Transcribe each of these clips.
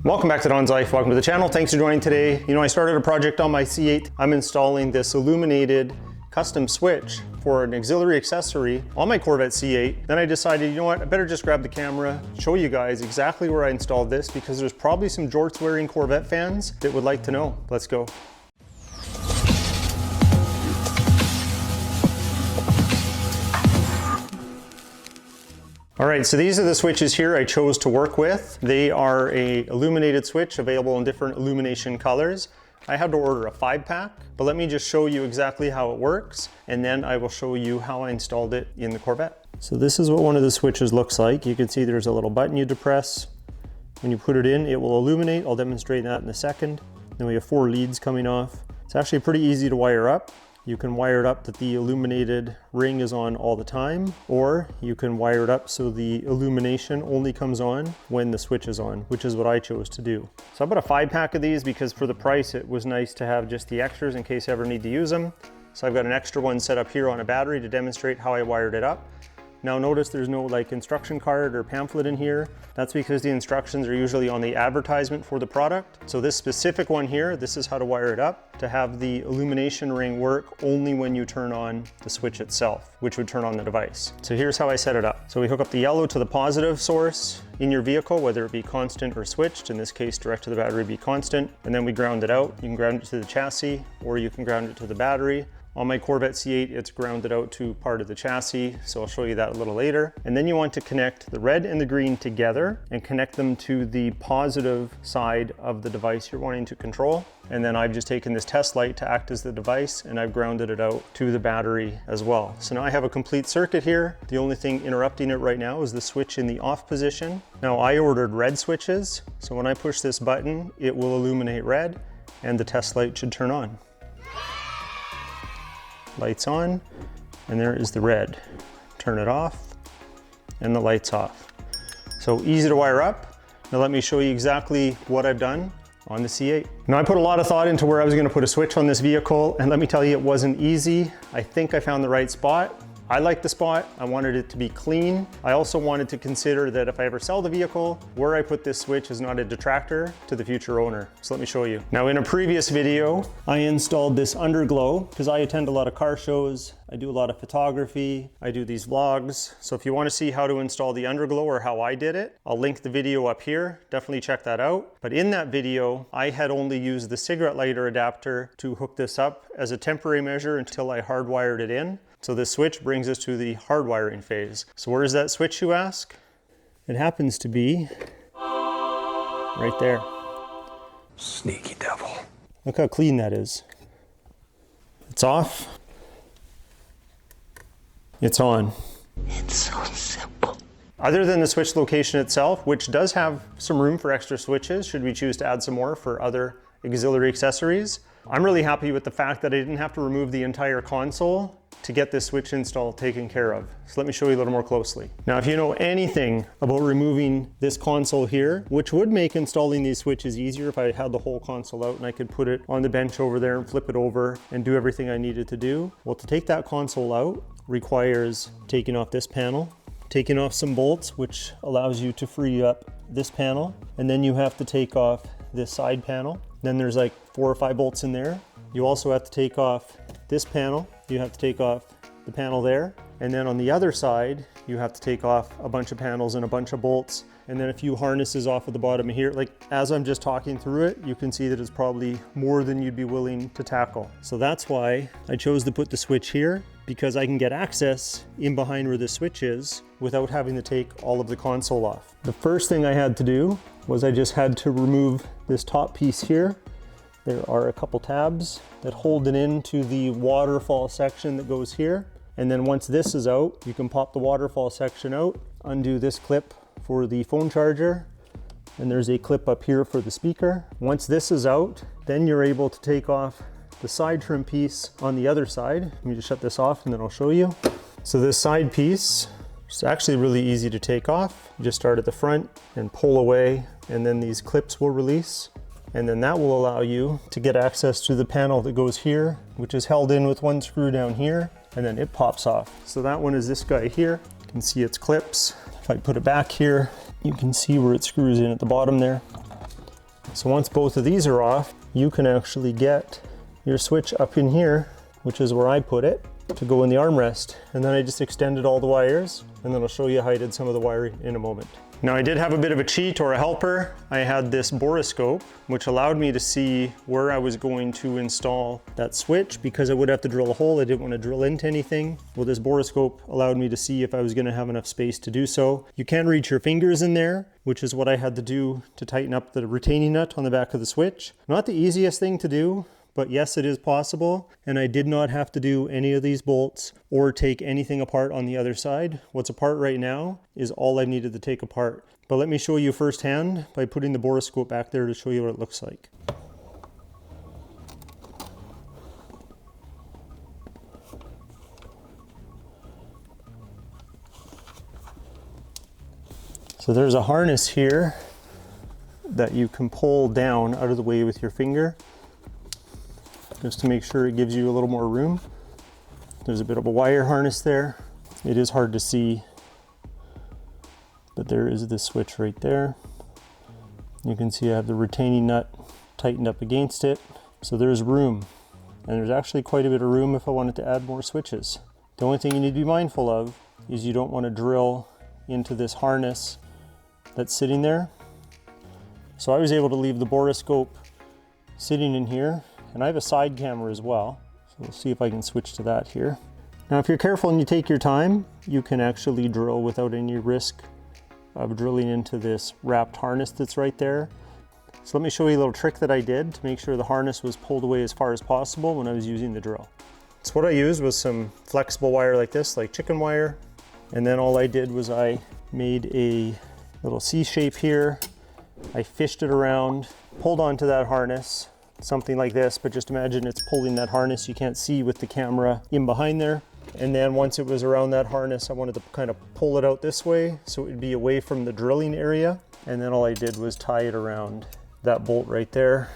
Welcome back to Don's Life. Welcome to the channel. Thanks for joining today. You know, I started a project on my C8. I'm installing this Illuminated custom switch for an auxiliary accessory on my Corvette C8. Then I decided, you know what, I better just grab the camera, show you guys exactly where I installed this, because there's probably some jorts wearing Corvette fans that would like to know. Let's go. All right, so these are the switches here I chose to work with. They are a illuminated switch available in different illumination colors. I had to order a 5-pack, but let me just show you exactly how it works, and then I will show you how I installed it in the Corvette. So this is what one of the switches looks like. You can see there's a little button you depress. When you put it in, it will illuminate. I'll demonstrate that in a second. Then we have 4 leads coming off. It's actually pretty easy to wire up. You can wire it up that the illuminated ring is on all the time, or you can wire it up so the illumination only comes on when the switch is on, which is what I chose to do. So I bought a 5-pack of these because for the price it was nice to have just the extras in case I ever need to use them. So I've got an extra one set up here on a battery to demonstrate how I wired it up. Now notice there's no like instruction card or pamphlet in here. That's because the instructions are usually on the advertisement for the product. So this specific one here, this is how to wire it up to have the illumination ring work only when you turn on the switch itself, which would turn on the device. So here's how I set it up. So we hook up the yellow to the positive source in your vehicle, whether it be constant or switched. In this case, direct to the battery be constant. And then we ground it out. You can ground it to the chassis or you can ground it to the battery. On my Corvette C8, it's grounded out to part of the chassis, so I'll show you that a little later. And then you want to connect the red and the green together and connect them to the positive side of the device you're wanting to control. And then I've just taken this test light to act as the device, and I've grounded it out to the battery as well. So now I have a complete circuit here. The only thing interrupting it right now is the switch in the off position. Now I ordered red switches, so when I push this button, it will illuminate red and the test light should turn on. Lights on, and there is the red. Turn it off, and the light's off. So easy to wire up. Now let me show you exactly what I've done on the C8. Now I put a lot of thought into where I was gonna put a switch on this vehicle, and let me tell you, it wasn't easy. I think I found the right spot. I like the spot. I wanted it to be clean. I also wanted to consider that if I ever sell the vehicle, where I put this switch is not a detractor to the future owner. So let me show you. Now in a previous video, I installed this underglow because I attend a lot of car shows. I do a lot of photography. I do these vlogs. So if you want to see how to install the underglow or how I did it, I'll link the video up here. Definitely check that out. But in that video, I had only used the cigarette lighter adapter to hook this up as a temporary measure until I hardwired it in. So this switch brings us to the hardwiring phase. So where is that switch, you ask? It happens to be right there. Sneaky devil. Look how clean that is. It's off. It's on. It's so simple. Other than the switch location itself, which does have some room for extra switches, should we choose to add some more for other auxiliary accessories, I'm really happy with the fact that I didn't have to remove the entire console to get this switch install taken care of. So let me show you a little more closely. Now, if you know anything about removing this console here, which would make installing these switches easier if I had the whole console out and I could put it on the bench over there and flip it over and do everything I needed to do. Well, to take that console out requires taking off this panel, taking off some bolts, which allows you to free up this panel. And then you have to take off this side panel. Then there's like 4 or 5 bolts in there. You also have to take off this panel. You have to take off the panel there. And then on the other side, you have to take off a bunch of panels and a bunch of bolts. And then a few harnesses off of the bottom of here. Like as I'm just talking through it, you can see that it's probably more than you'd be willing to tackle. So that's why I chose to put the switch here, because I can get access in behind where the switch is without having to take all of the console off. The first thing I had to do was I just had to remove this top piece here. There are a couple tabs that hold it into the waterfall section that goes here. And then once this is out, you can pop the waterfall section out, undo this clip for the phone charger, and there's a clip up here for the speaker. Once this is out, then you're able to take off the side trim piece on the other side. Let me just shut this off and then I'll show you. So this side piece is actually really easy to take off. You just start at the front and pull away, and then these clips will release. And then that will allow you to get access to the panel that goes here, which is held in with one screw down here, and then it pops off. So that one is this guy here. You can see its clips. If I put it back here, you can see where it screws in at the bottom there. So once both of these are off, you can actually get your switch up in here, which is where I put it, to go in the armrest. And then I just extended all the wires, and then I'll show you how I did some of the wiring in a moment. Now I did have a bit of a cheat or a helper. I had this borescope, which allowed me to see where I was going to install that switch because I would have to drill a hole. I didn't want to drill into anything. Well, this borescope allowed me to see if I was going to have enough space to do so. You can reach your fingers in there, which is what I had to do to tighten up the retaining nut on the back of the switch. Not the easiest thing to do, but yes, it is possible, and I did not have to do any of these bolts or take anything apart on the other side. What's apart right now is all I needed to take apart. But let me show you firsthand by putting the borescope back there to show you what it looks like. So there's a harness here that you can pull down out of the way with your finger, just to make sure it gives you a little more room. There's a bit of a wire harness there. It is hard to see, but there is this switch right there. You can see I have the retaining nut tightened up against it. So there's room, and there's actually quite a bit of room if I wanted to add more switches. The only thing you need to be mindful of is you don't want to drill into this harness that's sitting there. So I was able to leave the borescope sitting in here, and I have a side camera as well. So we'll see if I can switch to that here. Now, if you're careful and you take your time, you can actually drill without any risk of drilling into this wrapped harness that's right there. So let me show you a little trick that I did to make sure the harness was pulled away as far as possible when I was using the drill. So what I used was some flexible wire like this, like chicken wire. And then all I did was I made a little C shape here. I fished it around, pulled onto that harness, something like this, but just imagine it's pulling that harness you can't see with the camera in behind there. And then once it was around that harness, I wanted to kind of pull it out this way so it would be away from the drilling area. And then all I did was tie it around that bolt right there,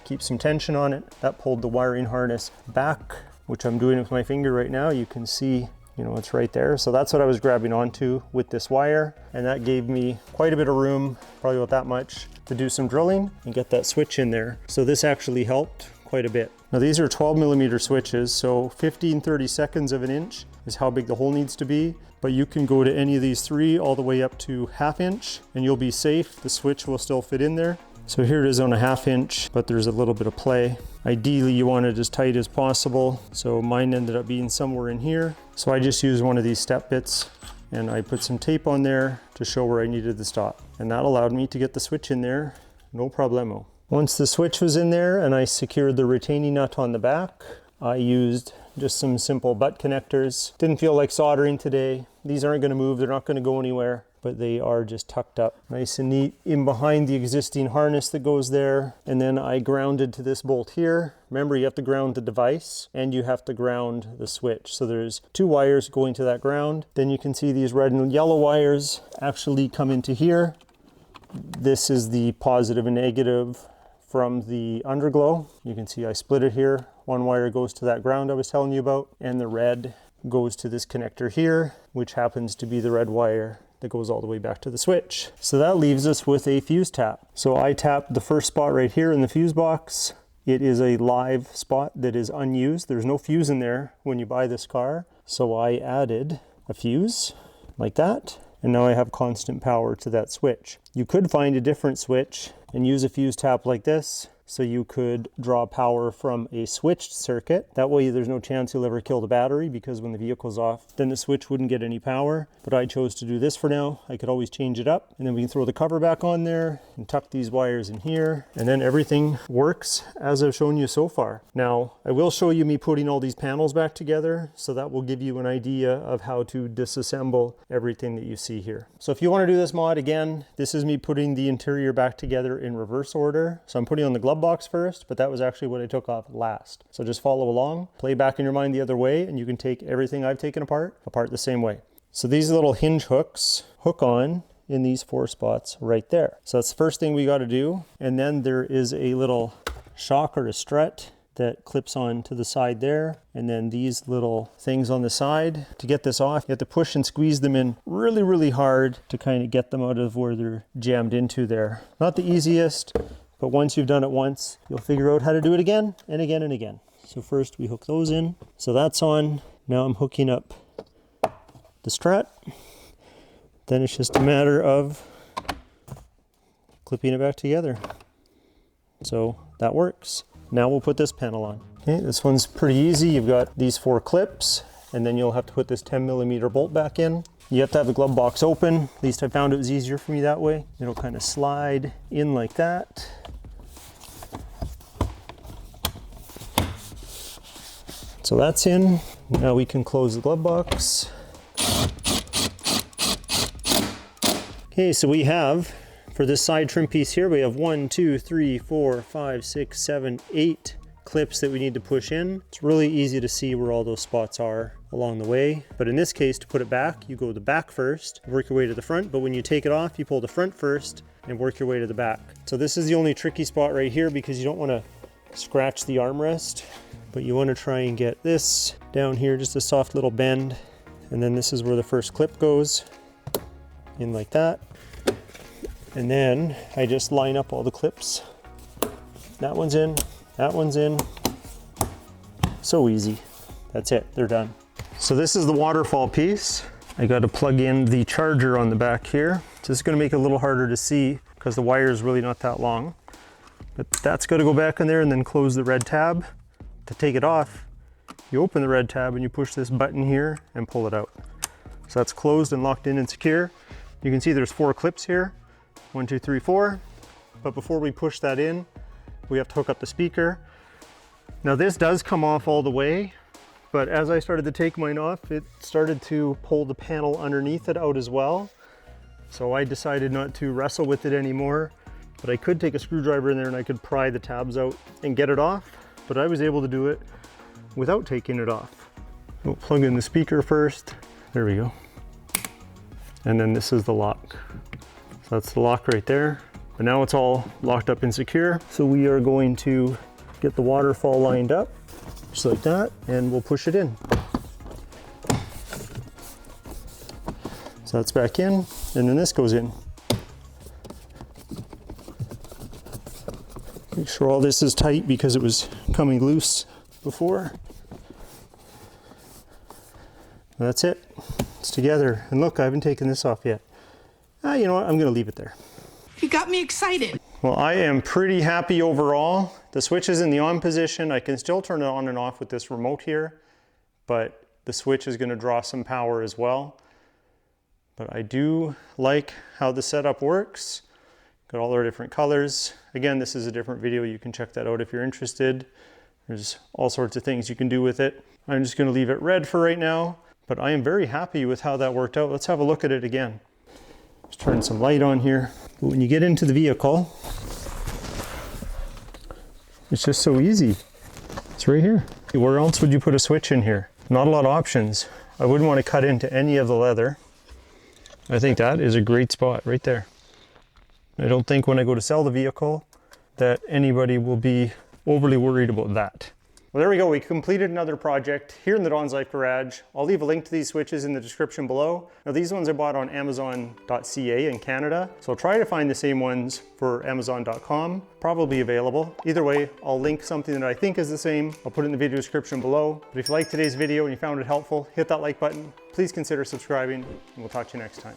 keep some tension on it. That pulled the wiring harness back, which I'm doing with my finger right now. You can see, you know, it's right there. So that's what I was grabbing onto with this wire. And that gave me quite a bit of room, probably about that much, to do some drilling and get that switch in there. So this actually helped quite a bit. Now these are 12mm switches, so 15/32 of an inch is how big the hole needs to be. But you can go to any of these three all the way up to 1/2 inch and you'll be safe. The switch will still fit in there. So here it is on a 1/2 inch, but there's a little bit of play. Ideally you want it as tight as possible. So mine ended up being somewhere in here. So I just used one of these step bits and I put some tape on there to show where I needed to stop. And that allowed me to get the switch in there, no problemo. Once the switch was in there and I secured the retaining nut on the back, I used just some simple butt connectors. Didn't feel like soldering today. These aren't gonna move, they're not gonna go anywhere, but they are just tucked up nice and neat in behind the existing harness that goes there. And then I grounded to this bolt here. Remember, you have to ground the device and you have to ground the switch. So there's 2 wires going to that ground. Then you can see these red and yellow wires actually come into here. This is the positive and negative from the underglow. You can see I split it here. One wire goes to that ground I was telling you about, and the red goes to this connector here, which happens to be the red wire that goes all the way back to the switch. So that leaves us with a fuse tap. So I tapped the first spot right here in the fuse box. It is a live spot that is unused. There's no fuse in there when you buy this car. So I added a fuse like that. And now I have constant power to that switch. You could find a different switch and use a fuse tap like this. So you could draw power from a switched circuit. That way there's no chance you'll ever kill the battery, because when the vehicle's off, then the switch wouldn't get any power. But I chose to do this for now. I could always change it up, and then we can throw the cover back on there and tuck these wires in here. And then everything works as I've shown you so far. Now, I will show you me putting all these panels back together, so that will give you an idea of how to disassemble everything that you see here. So if you want to do this mod again, this is me putting the interior back together in reverse order. So I'm putting on the glove box first, but that was actually what I took off last. So just follow along, play back in your mind the other way, and you can take everything I've taken apart the same way. So these little hinge hooks hook on in these 4 spots right there. So that's the first thing we got to do. And then there is a little shock or a strut that clips on to the side there. And then these little things on the side. To get this off, you have to push and squeeze them in really, really hard to kind of get them out of where they're jammed into there. Not the easiest, but once you've done it once, you'll figure out how to do it again and again and again. So first we hook those in. So that's on. Now I'm hooking up the strut. Then it's just a matter of clipping it back together. So that works. Now we'll put this panel on. Okay, this one's pretty easy. You've got these 4 clips, and then you'll have to put this 10mm bolt back in. You have to have the glove box open. At least I found it was easier for me that way. It'll kind of slide in like that. So that's in. Now we can close the glove box. Okay, so we have, for this side trim piece here, we have 1, 2, 3, 4, 5, 6, 7, 8 clips that we need to push in. It's really easy to see where all those spots are along the way. But in this case, to put it back, you go the back first, work your way to the front. But when you take it off, you pull the front first and work your way to the back. So this is the only tricky spot right here because you don't want to scratch the armrest, but you want to try and get this down here, just a soft little bend. And then this is where the first clip goes in like that. And then I just line up all the clips. That one's in, that one's in. So easy. That's it, they're done. So this is the waterfall piece. I got to plug in the charger on the back here. So this is going to make it a little harder to see because the wire is really not that long. But that's got to go back in there and then close the red tab. To take it off, you open the red tab and you push this button here and pull it out. So that's closed and locked in and secure. You can see there's 4 clips here. 1, 2, 3, 4. But before we push that in, we have to hook up the speaker. Now this does come off all the way, but as I started to take mine off, it started to pull the panel underneath it out as well. So I decided not to wrestle with it anymore, but I could take a screwdriver in there and I could pry the tabs out and get it off, but I was able to do it without taking it off. We'll plug in the speaker first. There we go. And then this is the lock. So that's the lock right there. But now it's all locked up and secure. So we are going to get the waterfall lined up, just like that, and we'll push it in. So that's back in, and then this goes in. Make sure all this is tight because it was coming loose before. That's it. It's together. And look, I haven't taken this off yet. You know what? I'm going to leave it there. You got me excited. Well, I am pretty happy overall. The switch is in the on position. I can still turn it on and off with this remote here, but the switch is going to draw some power as well. But I do like how the setup works. Got all our different colors. Again, this is a different video. You can check that out if you're interested. There's all sorts of things you can do with it. I'm just going to leave it red for right now, but I am very happy with how that worked out. Let's have a look at it again. Just turn some light on here. But when you get into the vehicle, it's just so easy. It's right here. Where else would you put a switch in here? Not a lot of options. I wouldn't want to cut into any of the leather. I think that is a great spot right there. I don't think when I go to sell the vehicle that anybody will be overly worried about that. Well, there we go. We completed another project here in the Don's Life Garage. I'll leave a link to these switches in the description below. Now, these ones I bought on Amazon.ca in Canada, so I'll try to find the same ones for Amazon.com, probably available. Either way, I'll link something that I think is the same. I'll put it in the video description below. But if you liked today's video and you found it helpful, hit that like button. Please consider subscribing, and we'll talk to you next time.